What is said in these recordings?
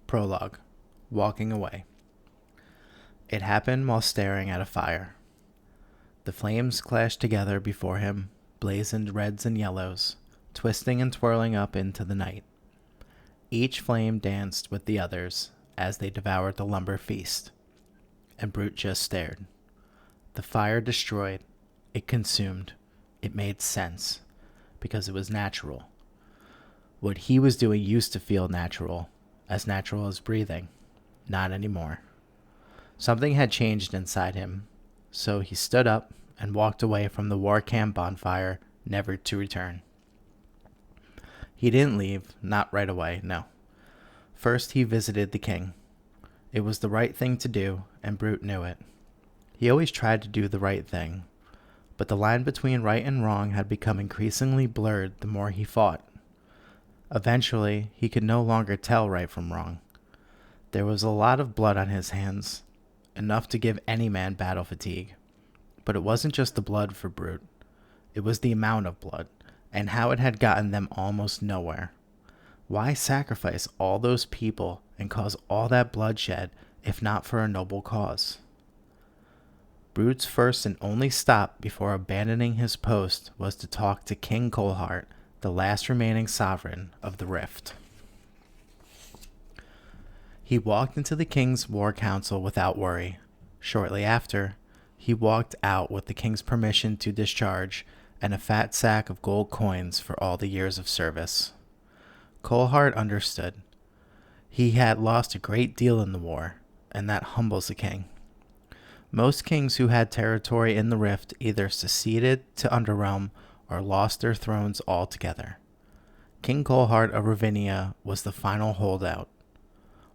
Prologue. Walking away. It happened while staring at a fire. The flames clashed together before him, blazoned reds and yellows, twisting and twirling up into the night. Each flame danced with the others as they devoured the lumber feast. And Brute just stared. The fire destroyed. It consumed. It made sense, because it was natural. What he was doing used to feel natural as breathing. Not anymore. Something had changed inside him, so he stood up and walked away from the war camp bonfire, never to return. He didn't leave, not right away, no. First he visited the king. It was the right thing to do, and Brute knew it. He always tried to do the right thing, but the line between right and wrong had become increasingly blurred the more he fought. Eventually, he could no longer tell right from wrong. There was a lot of blood on his hands, enough to give any man battle fatigue. But it wasn't just the blood for Brute. It was the amount of blood, and how it had gotten them almost nowhere. Why sacrifice all those people and cause all that bloodshed if not for a noble cause? Brute's first and only stop before abandoning his post was to talk to King Coldheart, the last remaining sovereign of the Rift. He walked into the king's war council without worry. Shortly after, he walked out with the king's permission to discharge and a fat sack of gold coins for all the years of service. Coldheart understood. He had lost a great deal in the war, and that humbles a king. Most kings who had territory in the Rift either seceded to Underrealm or lost their thrones altogether. King Coldheart of Ravinia was the final holdout.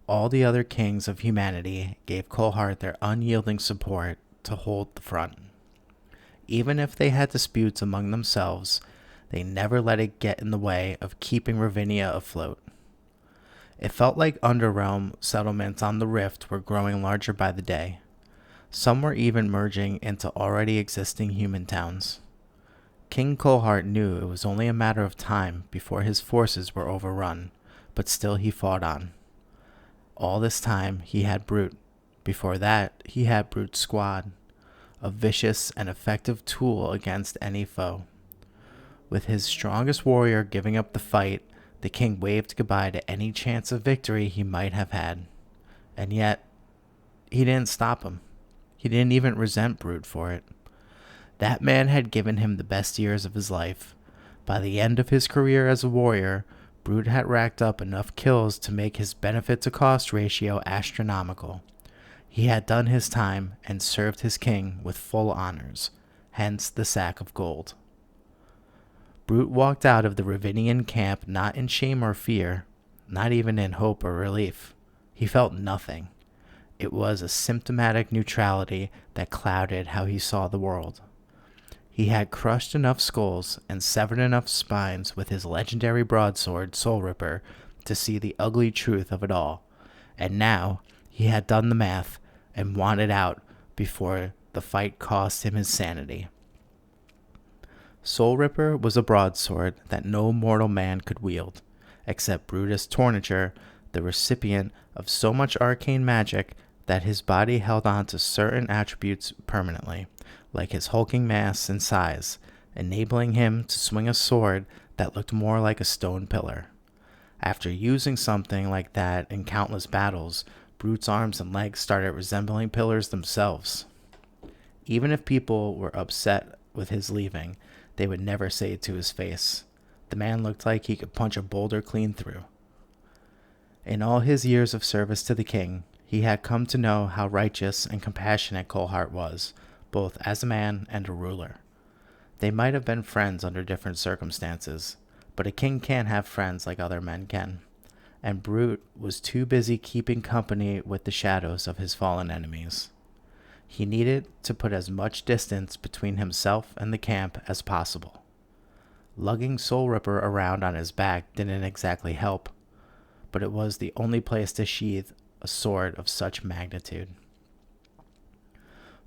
All the other kings of humanity gave Coldheart their unyielding support to hold the front. Even if they had disputes among themselves, they never let it get in the way of keeping Ravinia afloat. It felt like Underrealm settlements on the Rift were growing larger by the day. Some were even merging into already existing human towns. King Coldheart knew it was only a matter of time before his forces were overrun, but still he fought on. All this time he had Brute. Before that, he had Brute's squad, a vicious and effective tool against any foe. With his strongest warrior giving up the fight, the king waved goodbye to any chance of victory he might have had. And yet, he didn't stop him. He didn't even resent Brute for it. That man had given him the best years of his life. By the end of his career as a warrior, Brute had racked up enough kills to make his benefit-to-cost ratio astronomical. He had done his time and served his king with full honors, hence the sack of gold. Brute walked out of the Ravinian camp not in shame or fear, not even in hope or relief. He felt nothing. It was a symptomatic neutrality that clouded how he saw the world. He had crushed enough skulls and severed enough spines with his legendary broadsword, Soul Ripper, to see the ugly truth of it all. And now he had done the math and wanted out before the fight cost him his sanity. Soul Ripper was a broadsword that no mortal man could wield, except Brutus Torniture, the recipient of so much arcane magic that his body held on to certain attributes permanently, like his hulking mass and size, enabling him to swing a sword that looked more like a stone pillar. After using something like that in countless battles, Brute's arms and legs started resembling pillars themselves. Even if people were upset with his leaving, they would never say it to his face. The man looked like he could punch a boulder clean through. In all his years of service to the king, he had come to know how righteous and compassionate Coldheart was, both as a man and a ruler. They might have been friends under different circumstances, but a king can't have friends like other men can, and Brute was too busy keeping company with the shadows of his fallen enemies. He needed to put as much distance between himself and the camp as possible. Lugging Soul Ripper around on his back didn't exactly help, but it was the only place to sheathe a sword of such magnitude.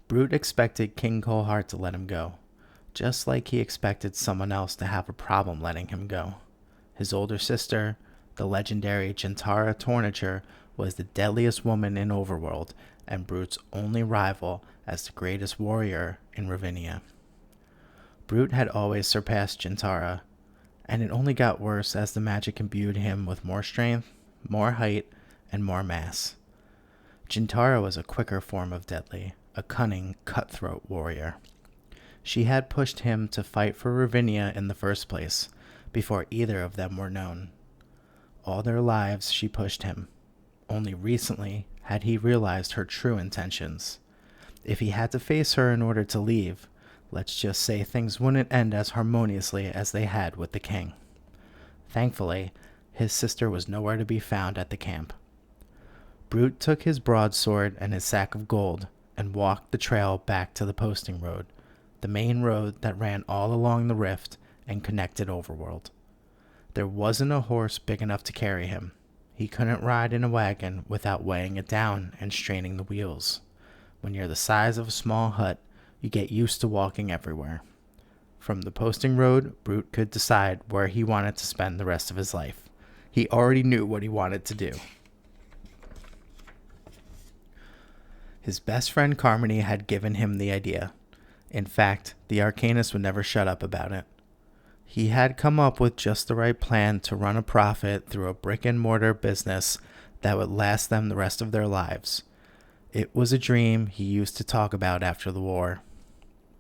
Brute expected King Coldheart to let him go, just like he expected someone else to have a problem letting him go. His older sister, the legendary Gentara Torniture, was the deadliest woman in Overworld and Brute's only rival as the greatest warrior in Ravinia. Brute had always surpassed Gintara, and it only got worse as the magic imbued him with more strength, more height, and more mass. Gintara was a quicker form of Deadly, a cunning, cutthroat warrior. She had pushed him to fight for Ravinia in the first place, before either of them were known. All their lives she pushed him. Only recently had he realized her true intentions. If he had to face her in order to leave, let's just say things wouldn't end as harmoniously as they had with the king. Thankfully, his sister was nowhere to be found at the camp. Brute took his broadsword and his sack of gold and walked the trail back to the posting road, the main road that ran all along the rift and connected Overworld. There wasn't a horse big enough to carry him. He couldn't ride in a wagon without weighing it down and straining the wheels. When you're the size of a small hut, you get used to walking everywhere. From the posting road, Brute could decide where he wanted to spend the rest of his life. He already knew what he wanted to do. His best friend Carmody had given him the idea. In fact, the Arcanist would never shut up about it. He had come up with just the right plan to run a profit through a brick-and-mortar business that would last them the rest of their lives. It was a dream he used to talk about after the war.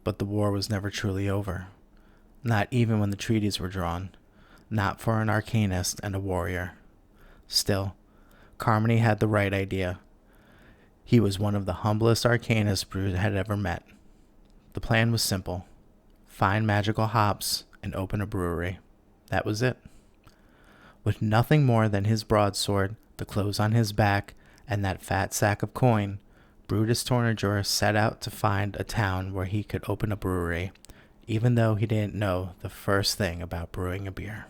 But the war was never truly over. Not even when the treaties were drawn. Not for an Arcanist and a warrior. Still, Carmody had the right idea. He was one of the humblest Arcanists Brute had ever met. The plan was simple. Find magical hops and open a brewery. That was it. With nothing more than his broadsword, the clothes on his back, and that fat sack of coin, Brutus Tornager set out to find a town where he could open a brewery, even though he didn't know the first thing about brewing a beer.